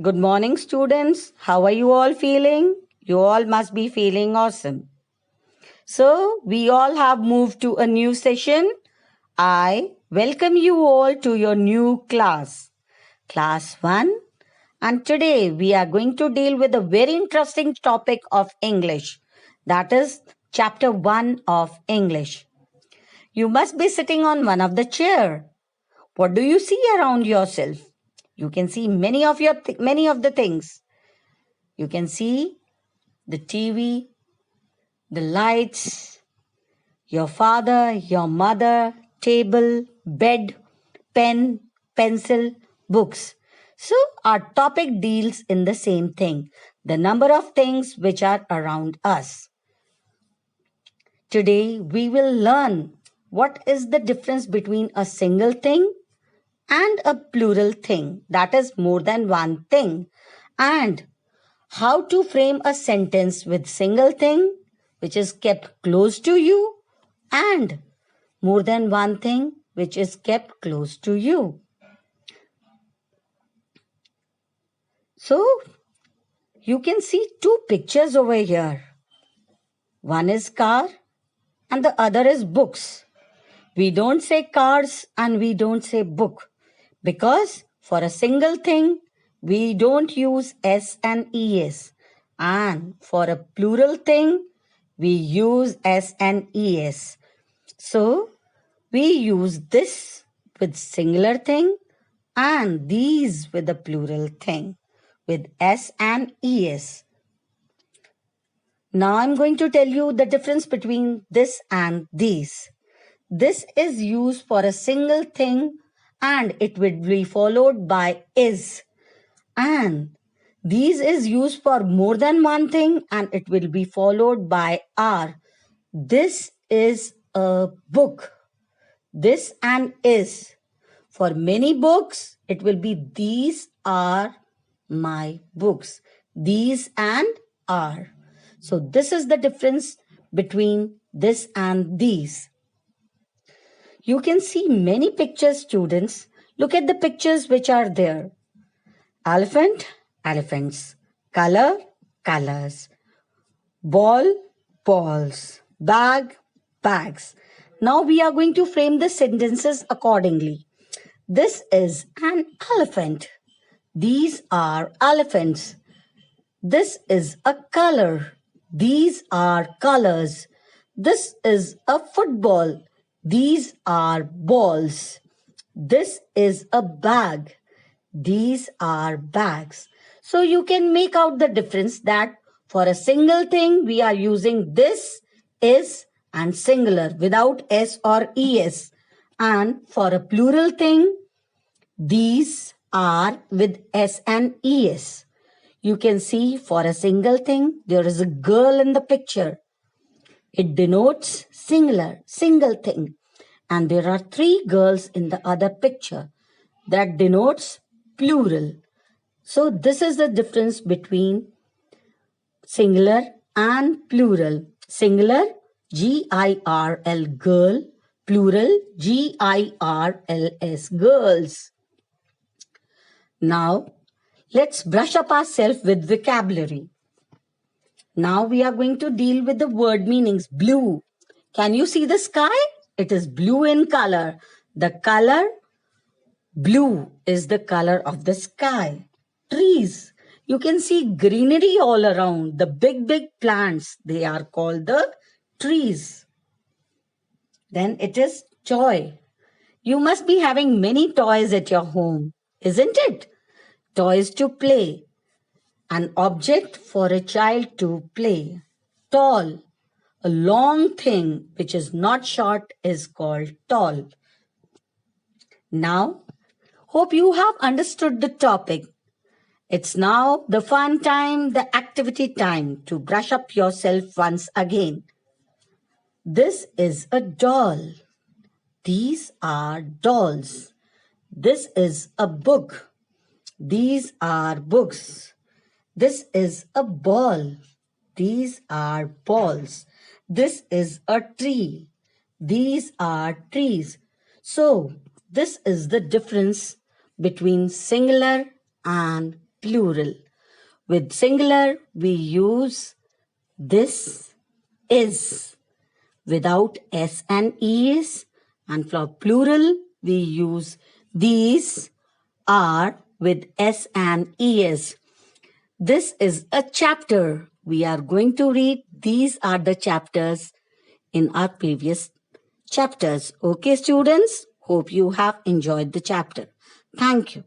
Good morning, students. How are you all feeling? You all must be feeling awesome. So, we all have moved to a new session. I welcome you all to your new class, Class 1. And today we are going to deal with a very interesting topic of English. That is Chapter 1 of English. You must be sitting on one of the chair. What do you see around yourself? You can see many of the things. You can see the TV, the lights, your father, your mother, table, bed, pen, pencil, books. So, our topic deals in the same thing, the number of things which are around us. Today, we will learn what is the difference between a single thing and a plural thing, that is more than one thing, and how to frame a sentence with single thing which is kept close to you and more than one thing which is kept close to you. So you can see two pictures over here. One is car and the other is books. We don't say cars and we don't say book because for a single thing we don't use S and ES, and for a plural thing we use S and ES. So we use this with singular thing and these with the plural thing with S and ES. Now I'm going to tell you the difference between this and these. This is used for a single thing and it will be followed by is. And these is used for more than one thing and it will be followed by are. This is a book. This and is. For many books, it will be these are my books. These and are. So this is the difference between this and these. You can see many pictures, students. Look at the pictures which are there. Elephant, elephants. Color, colors. Ball, balls. Bag, bags. Now we are going to frame the sentences accordingly. This is an elephant. These are elephants. This is a color. These are colors. This is a football. These are balls. This is a bag. These are bags. So you can make out the difference that for a single thing we are using this, is and singular without S or ES. And for a plural thing, these are with S and ES. You can see for a single thing, there is a girl in the picture. It denotes single thing. And there are three girls in the other picture. That denotes plural. So this is the difference between singular and plural. Singular, G-I-R-L, girl. Plural, G-I-R-L-S, girls. Now, let's brush up ourselves with vocabulary. Now we are going to deal with the word meanings. Blue. Can you see the sky? It is blue in color. The color blue is the color of the sky. Trees. You can see greenery all around. The big plants, they are called the trees. Then it is toy. You must be having many toys at your home, isn't it? Toys to play. An object for a child to play. Tall. A long thing which is not short is called tall. Now, hope you have understood the topic. It's now the fun time, the activity time to brush up yourself once again. This is a doll. These are dolls. This is a book. These are books. This is a ball. These are balls. This is a tree. These are trees. So, this is the difference between singular and plural. With singular, we use this is without s and es, and for plural, we use these are with s and es. This is a chapter. We are going to read. These are the chapters in our previous chapters. Okay, students? Hope you have enjoyed the chapter. Thank you.